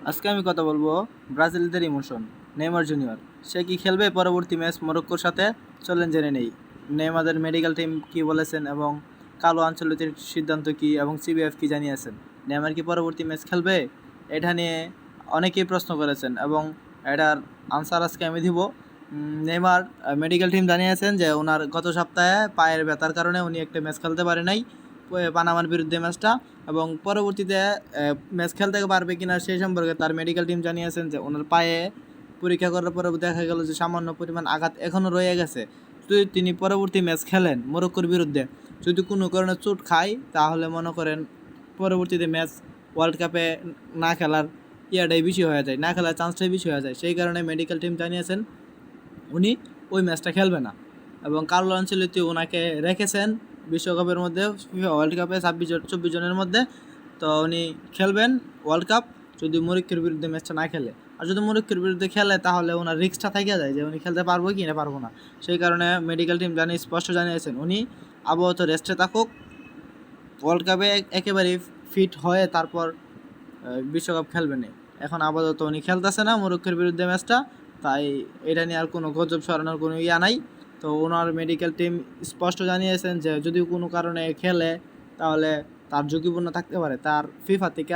আজকে আমি কথা বলবো ব্রাজিলদের ইমোশন। নেইমার জুনিয়র সে কি খেলবে পরবর্তী ম্যাচ মরক্কোর সাথে? চলেন জেনে নেই নেইমারদের মেডিকেল টিম কি বলেছেন এবং কালো আঞ্চলিকের সিদ্ধান্ত কি এবং সিবিএফ কি জানিয়েছেন। নেইমার কি পরবর্তী ম্যাচ খেলবে? এটা নিয়ে অনেকেই প্রশ্ন করেছেন এবং এটার আনসার আজকে আমি দিব। নেইমার মেডিকেল টিম জানিয়েছেন যে ওনার গত সপ্তাহে পায়ের ব্যথার কারণে উনি একটা ম্যাচ খেলতে পারে নাই, পানামার বিরুদ্ধে ম্যাচটা, এবং পরবর্তীতে ম্যাচ খেলতে পারবে কিনা সেই সম্পর্কে তার মেডিকেল টিম জানিয়েছেন যে ওনার পায়ে পরীক্ষা করার পরে দেখা গেল যে সামান্য পরিমাণ আঘাত এখনও রয়ে গেছে। যদি তিনি পরবর্তী ম্যাচ খেলেন মরক্কোর বিরুদ্ধে, যদি কোনো কারণে চোট খায় তাহলে মনে করেন পরবর্তীতে ম্যাচ ওয়ার্ল্ড কাপে না খেলার ইয়াটাই বেশি হয়ে যায়, না খেলার চান্সটাই বেশি হয়ে যায়। সেই কারণে মেডিকেল টিম জানিয়েছেন উনি ওই ম্যাচটা খেলবে না এবং কার্লো আনচেলত্তি ওনাকে রেখেছেন বিশ্বকাপের মধ্যে, ওয়ার্ল্ড কাপে 24 জনের মধ্যে। তো উনি খেলবেন ওয়ার্ল্ড কাপ যদি মরক্কোর বিরুদ্ধে ম্যাচটা না খেলে। আর যদি মরক্কোর বিরুদ্ধে খেলে তাহলে ওনার রিস্কটা থেকে যায় যে উনি খেলতে পারবো কি না পারবো না। সেই কারণে মেডিকেল টিম স্পষ্ট জানিয়েছেন উনি আপাতত রেস্টে থাকুক, ওয়ার্ল্ড কাপে একেবারেই ফিট হয়ে তারপর বিশ্বকাপ খেলবেন। এখন আপাতত উনি খেলতেছে না মরক্কোর বিরুদ্ধে ম্যাচটা, তাই এটা নিয়ে আর কোনো গজব সরানোর কোনো ইয়া নাই। তো ওনার মেডিকেল টিম স্পষ্ট জানিয়েছেন যে যদি কোনো কারণে খেলে তাহলে তার ঝুঁকিপূর্ণ থাকতে পারে, তার ফিফা থেকে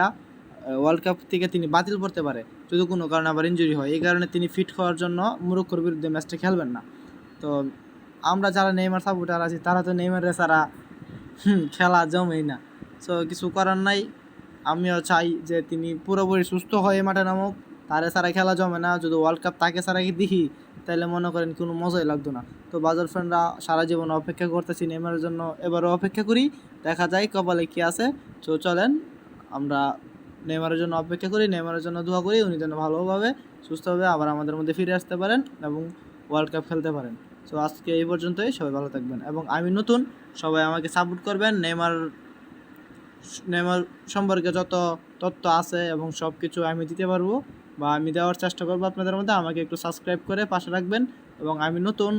ওয়ার্ল্ড কাপ থেকে তিনি বাতিল করতে পারে যদি কোনো কারণে আবার ইনজুরি হয়। এই কারণে তিনি ফিট হওয়ার জন্য মরক্কোর বিরুদ্ধে ম্যাচটা খেলবেন না। তো আমরা যারা নেইমার সাপোর্টার আছি তারা তো নেইমারের ছাড়া খেলা জমেই না। সো কিছু করার নাই। আমিও চাই যে তিনি পুরোপুরি সুস্থ হয়ে মাঠে নামুক, তারে ছাড়া খেলা জমে না। যদি ওয়ার্ল্ড কাপ তাকে ছাড়া দেখি তাহলে মনে করেন কোনো মজাই লাগতো না। তো বাজার ফ্রেন্ডরা সারা জীবন অপেক্ষা করতেছি নেইমারের জন্য, এবারও অপেক্ষা করি, দেখা যায় কপালে কী আছে। তো চলেন আমরা নেইমারের জন্য অপেক্ষা করি, নেইমারের জন্য দোয়া করি উনি যেন ভালোভাবে সুস্থভাবে আবার আমাদের মধ্যে ফিরে আসতে পারেন এবং ওয়ার্ল্ড কাপ খেলতে পারেন। তো আজকে এই পর্যন্তই, সবাই ভালো থাকবেন এবং আমি নতুন, সবাই আমাকে সাপোর্ট করবেন। নেইমার সম্পর্কে যত তথ্য আছে এবং সব কিছু আমি দিতে পারবো বা আমি দেওয়ার চেষ্টা করবো আপনাদের মধ্যে। আমাকে একটু সাবস্ক্রাইব করে পাশে রাখবেন এবং আমি নতুন,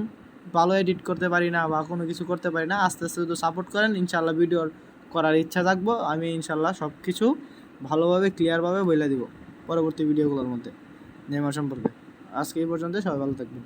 ভালো এডিট করতে পারি না বা কোনো কিছু করতে পারি না, আস্তে আস্তে শুধু সাপোর্ট করেন, ইনশাল্লাহ ভিডিওর করার ইচ্ছা থাকবো। আমি ইনশাল্লাহ সব কিছু ভালোভাবে ক্লিয়ারভাবে বলে দিব পরবর্তী ভিডিওগুলোর মধ্যে নেইমার সম্পর্কে। আজকে এই পর্যন্ত, সবাই ভালো থাকবেন।